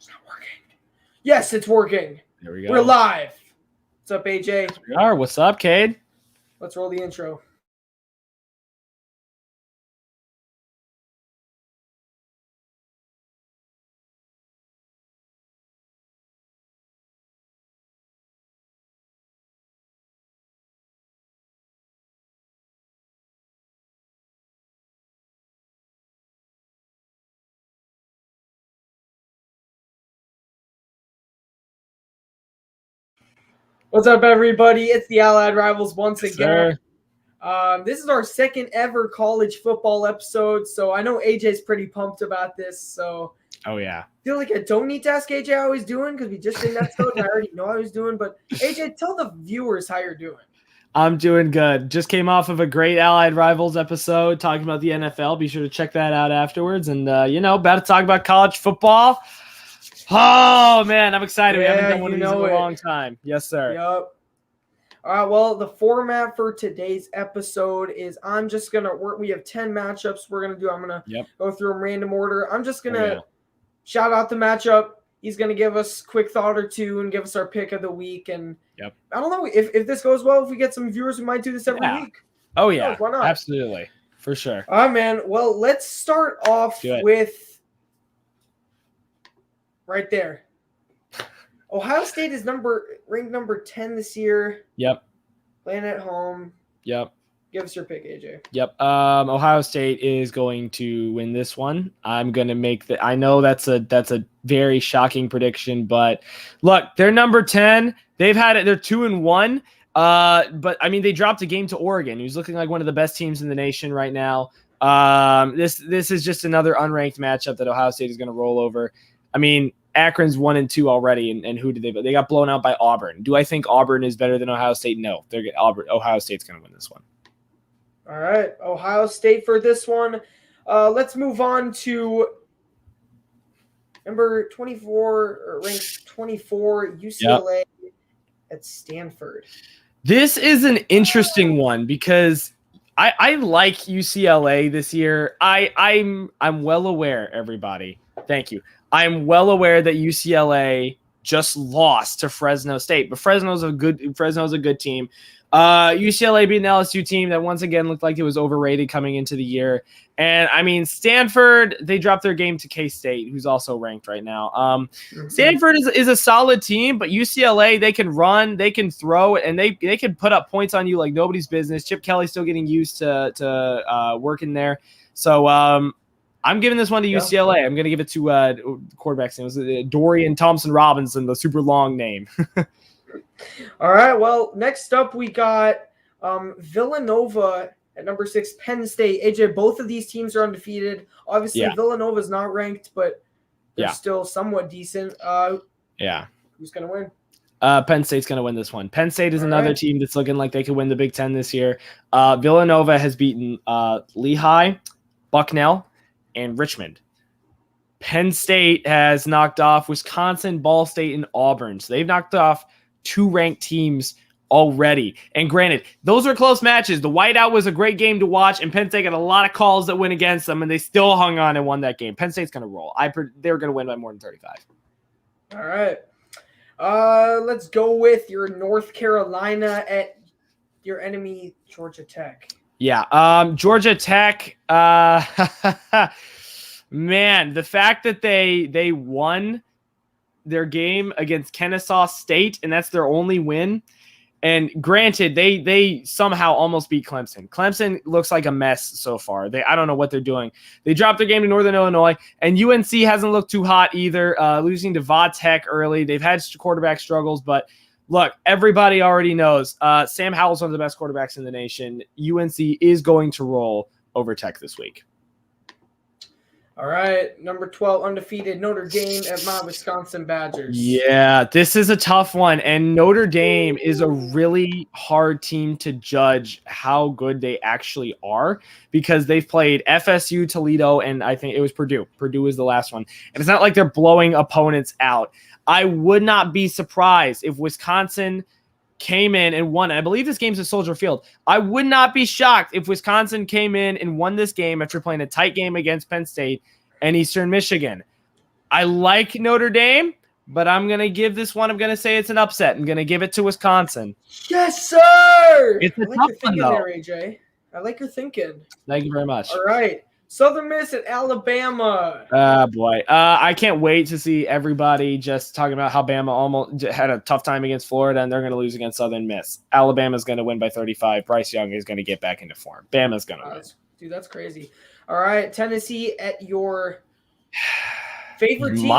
not working. Yes, it's working. There we go. We're live. What's up, AJ? We are. What's up, Cade? Let's roll the intro. What's up, everybody? It's the Allied Rivals once again. This is our second ever college football episode, so I know AJ's pretty pumped about this. So, oh yeah, I feel like I don't need to ask AJ how he's doing because we just did an episode and I already know how he's doing. But AJ, tell the viewers how you're doing. I'm doing good. Just came off of a great Allied Rivals episode talking about the NFL. Be sure to check that out afterwards. And about to talk about college football. Oh man, I'm excited. Yeah, we haven't done one of these in a long time. Yes, sir. Yep. All right. Well, the format for today's episode is I'm just gonna work. We have 10 matchups we're gonna do. I'm gonna go through them random order. I'm just gonna shout out the matchup. He's gonna give us a quick thought or two and give us our pick of the week. And I don't know if this goes well. If we get some viewers, we might do this every week. Oh yeah, why not? Absolutely, for sure. All right, man. Well, let's start off with. Right there. Ohio State is ranked number 10 this year. Yep. Playing at home. Yep. Give us your pick, AJ. Yep. Ohio State is going to win this one. I'm going to make I know that's a very shocking prediction, but look, they're number 10. They've had it. They're 2-1. But I mean, they dropped a game to Oregon, who's looking like one of the best teams in the nation right now. This is just another unranked matchup that Ohio State is going to roll over. I mean, Akron's 1-2 already, and who did they got blown out by Auburn. Do I think Auburn is better than Ohio State? No. Ohio State's going to win this one. All right, Ohio State for this one. Let's move on to number 24, or ranked 24, UCLA at Stanford. This is an interesting one because I like UCLA this year. I'm well aware, everybody. Thank you. I'm well aware that UCLA just lost to Fresno State, but Fresno's a good team. UCLA beat an LSU team that once again looked like it was overrated coming into the year. And I mean, Stanford, they dropped their game to K-State, who's also ranked right now. Stanford is a solid team, but UCLA, they can run, they can throw, and they can put up points on you like nobody's business. Chip Kelly's still getting used to working there. So, I'm giving this one to UCLA. I'm going to give it to quarterback's name. It was Dorian Thompson-Robinson, the super long name. All right. Well, next up we got Villanova at number 6, Penn State. AJ, both of these teams are undefeated. Obviously, Villanova is not ranked, but they're still somewhat decent. Who's going to win? Penn State's going to win this one. Penn State is another team that's looking like they could win the Big Ten this year. Villanova has beaten Lehigh, Bucknell, and Richmond. Penn State has knocked off Wisconsin, Ball State, and Auburn. So they've knocked off 2 ranked teams already. And granted, those are close matches. The whiteout was a great game to watch, and Penn State got a lot of calls that went against them, and they still hung on and won that game. Penn State's going to roll. They're going to win by more than 35. All right. Let's go with your North Carolina at your enemy, Georgia Tech. Yeah, Georgia Tech, man, the fact that they won their game against Kennesaw State, and that's their only win, and granted, they somehow almost beat Clemson. Clemson looks like a mess so far. I don't know what they're doing. They dropped their game to Northern Illinois, and UNC hasn't looked too hot either, losing to Va Tech early. They've had quarterback struggles, but look, everybody already knows Sam Howell's one of the best quarterbacks in the nation. UNC is going to roll over Tech this week. All right, number 12, undefeated Notre Dame at my Wisconsin Badgers. Yeah, this is a tough one, and Notre Dame is a really hard team to judge how good they actually are because they've played FSU, Toledo, and I think it was Purdue. Purdue is the last one, and it's not like they're blowing opponents out. I would not be surprised if Wisconsin came in and won. I believe this game's at Soldier Field. I would not be shocked if Wisconsin came in and won this game after playing a tight game against Penn State and Eastern Michigan. I like Notre Dame, but I'm going to give this one. I'm going to say it's an upset. I'm going to give it to Wisconsin. Yes, sir. It's a I like tough your thinking one, though. there, AJ. I like your thinking. Thank you very much. All right. Southern Miss at Alabama. Boy. I can't wait to see everybody just talking about how Bama almost had a tough time against Florida, and they're going to lose against Southern Miss. Alabama's going to win by 35. Bryce Young is going to get back into form. Bama's going to win. Dude, that's crazy. All right. Tennessee at your favorite team.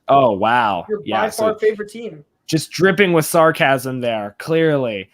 Oh, wow. Your by far favorite team. Just dripping with sarcasm there, clearly.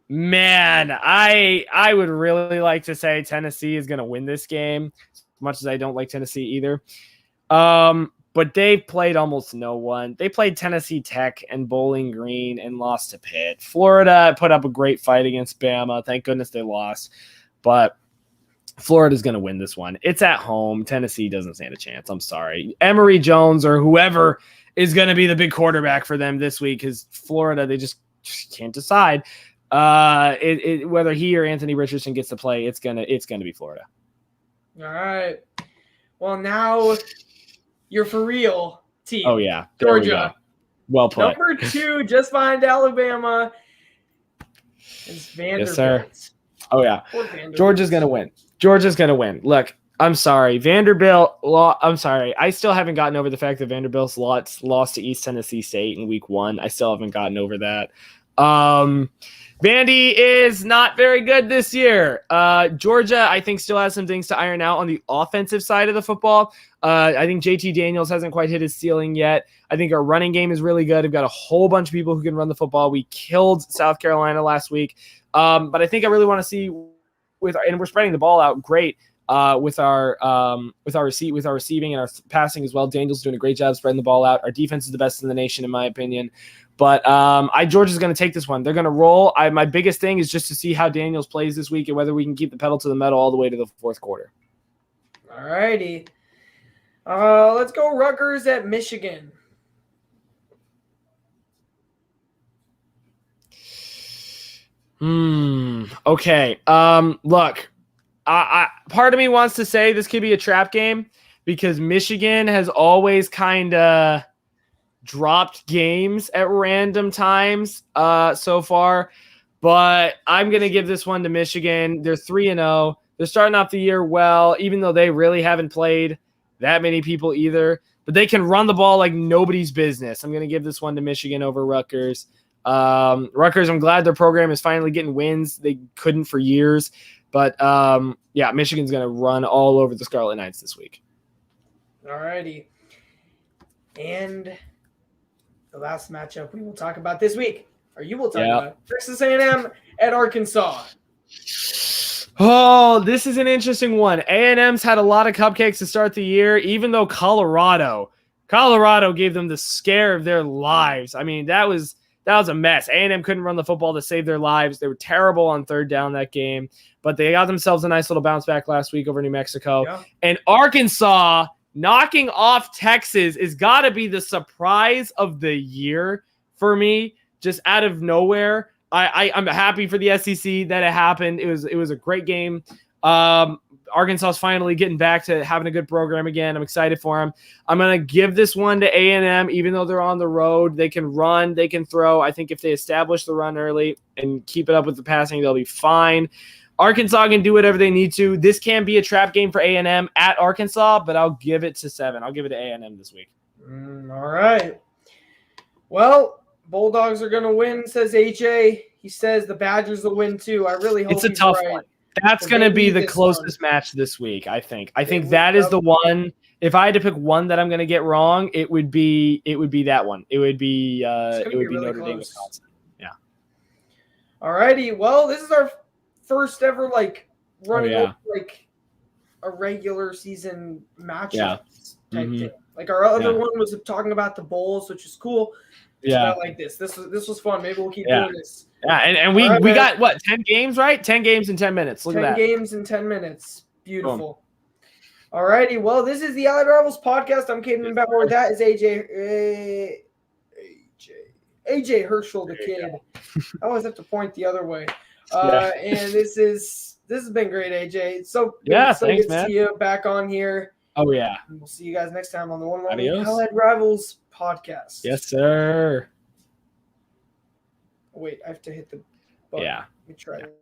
Man, I would really like to say Tennessee is going to win this game, as much as I don't like Tennessee either. But they played almost no one. They played Tennessee Tech and Bowling Green and lost to Pitt. Florida put up a great fight against Bama. Thank goodness they lost. But Florida's going to win this one. It's at home. Tennessee doesn't stand a chance. I'm sorry. Emory Jones or whoever is going to be the big quarterback for them this week, because Florida, they just can't decide. Whether he or Anthony Richardson gets to play, it's gonna be Florida. All right. Well, now you're for real team. Oh yeah, Georgia. Well played. Number 2, just behind Alabama, is Vanderbilt. Yes, sir. Oh yeah. Georgia's gonna win. Look, I'm sorry, Vanderbilt. I'm sorry. I still haven't gotten over the fact that Vanderbilt's lost to East Tennessee State in week 1. I still haven't gotten over that. Vandy is not very good this year. Georgia, I think, still has some things to iron out on the offensive side of the football. I think JT Daniels hasn't quite hit his ceiling yet. I think our running game is really good. We've got a whole bunch of people who can run the football. We killed South Carolina last week. But I think I really want to see and we're spreading the ball out great. With our receiving and our passing as well. Daniel's doing a great job spreading the ball out. Our defense is the best in the nation, in my opinion. But Georgia's going to take this one. They're going to roll. My biggest thing is just to see how Daniels plays this week and whether we can keep the pedal to the metal all the way to the fourth quarter. All righty. Let's go Rutgers at Michigan. Okay. Look. Part of me wants to say this could be a trap game because Michigan has always kind of dropped games at random times so far, but I'm going to give this one to Michigan. They're 3-0. They're starting off the year well, even though they really haven't played that many people either, but they can run the ball like nobody's business. I'm going to give this one to Michigan over Rutgers. Rutgers, I'm glad their program is finally getting wins. They couldn't for years. But, Michigan's going to run all over the Scarlet Knights this week. All righty. And the last matchup we will talk about this week, or you will talk about, Texas A&M at Arkansas. Oh, this is an interesting one. A&M's had a lot of cupcakes to start the year, even though Colorado gave them the scare of their lives. I mean, that was a mess. A&M couldn't run the football to save their lives. They were terrible on third down that game, but they got themselves a nice little bounce back last week over New Mexico. Yeah. And Arkansas knocking off Texas has got to be the surprise of the year for me, just out of nowhere. I'm happy for the SEC that it happened. It was a great game. Arkansas is finally getting back to having a good program again. I'm excited for them. I'm going to give this one to A&M, even though they're on the road. They can run, they can throw. I think if they establish the run early and keep it up with the passing, they'll be fine. Arkansas can do whatever they need to. This can be a trap game for A&M at Arkansas, but I'll give it to 7. I'll give it to A&M this week. All right. Well, Bulldogs are going to win, says AJ. He says the Badgers will win too. I really hope it's a tough one. That's going to be the closest match this week, I think. I think that is the one. If I had to pick one that I'm going to get wrong, it would be that one. It would be really Notre Dame, Wisconsin. Yeah. All righty. Well, this is our first ever running a regular season matchup type thing. Like our other one was talking about the bowls, which is cool. It's not like this. This was fun. Maybe we'll keep doing this. Yeah, and we got what, 10 games, right? 10 games in 10 minutes. Look at that. 10 games in 10 minutes. Beautiful. Boom. All righty. Well, this is the Allied Rivals podcast. I'm Caedmon Bauer. That is AJ Herschel, the kid. I always have to point the other way. And this has been great, AJ. So thanks, good man. to see you back on here. Oh, yeah. And we'll see you guys next time on the One and Only Adios. Allied Rivals podcast. Yes, sir. Wait, I have to hit the button. Yeah. Let me try that.